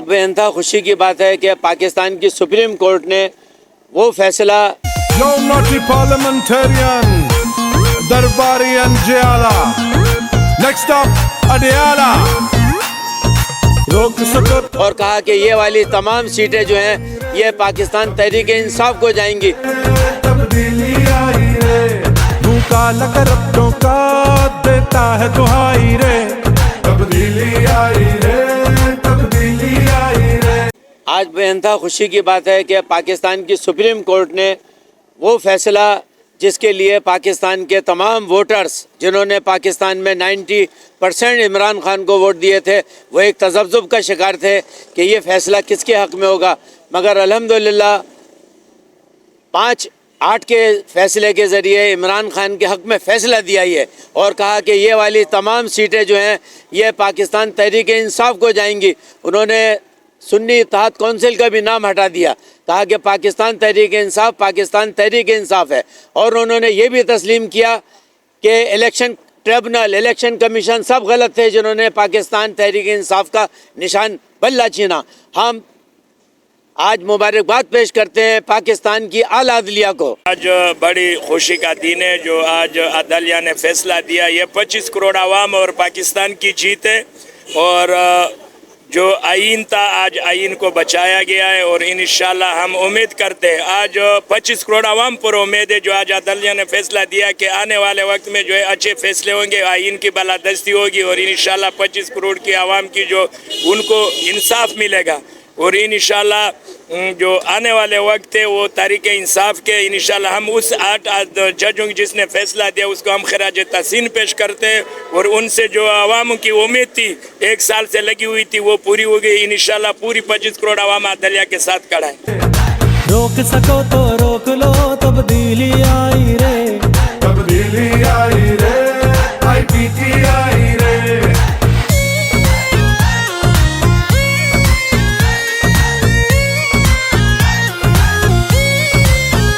बेइंतहा खुशी की बात है कि पाकिस्तान की सुप्रीम कोर्ट ने वो फैसला Yo naughty parliamentarian Darbari and Jayala. Next up Adiala. रोक सको और कहा कि ये वाली तमाम सीटें जो हैं ये पाकिस्तान तहरीक इंसाफ को जाएंगी। तब्दीली आई रे तू काला करप्टों का देता है दुहाई रे तब्दीली आई रे तब्दीली आई रे। आज बेइंतहा खुशी की बात है कि पाकिस्तान की सुप्रीम कोर्ट ने वो फैसला जिसके लिए पाकिस्तान के तमाम वोटर्स जिन्होंने पाकिस्तान में 90% इमरान खान को वोट दिए थे वो एक तज़ब्ज़ुब का शिकार थे कि ये फ़ैसला किसके हक़ में होगा, मगर अल्हम्दुलिल्लाह 5-8 के फ़ैसले के ज़रिए इमरान खान के हक़ में फ़ैसला दिया ही है और कहा कि ये वाली तमाम सीटें जो हैं ये पाकिस्तान तहरीक इंसाफ को जाएंगी। उन्होंने सुन्नी इत्तेहाद कौंसिल का भी नाम हटा दिया, कहा कि पाकिस्तान तहरीक इंसाफ है और उन्होंने ये भी तस्लीम किया कि इलेक्शन ट्रिब्यूनल, इलेक्शन कमीशन सब गलत थे जिन्होंने पाकिस्तान तहरीक इंसाफ का निशान बल्ला छीना। हम आज मुबारकबाद पेश करते हैं पाकिस्तान की आला अदलिया को। आज बड़ी खुशी का दिन है जो आज अदलिया ने फैसला दिया। ये 25 करोड़ आवाम और पाकिस्तान की जीत है और जो आइन था आज आइन को बचाया गया है और इंशाल्लाह हम उम्मीद करते हैं आज 25 करोड़ आवाम पर उम्मीद है जो आज अदलिया ने फैसला दिया कि आने वाले वक्त में जो है अच्छे फैसले होंगे, आइन की बालादस्ती होगी और इंशाल्लाह 25 करोड़ की आवाम की जो उनको इंसाफ मिलेगा और इंशाल्लाह जो आने वाले वक्त है वो तारीख इंसाफ के इंशाल्लाह हम उस 8 जजों जिसने फैसला दिया उसको हम खराज तहसीन पेश करते हैं और उनसे जो आवाम की उम्मीद थी 1 साल से लगी हुई थी वो पूरी हो गई। इंशाल्लाह पूरी 25 करोड़ आवाम अदलिया के साथ खड़ा है। रोक सको तो रोक लो तब्दीली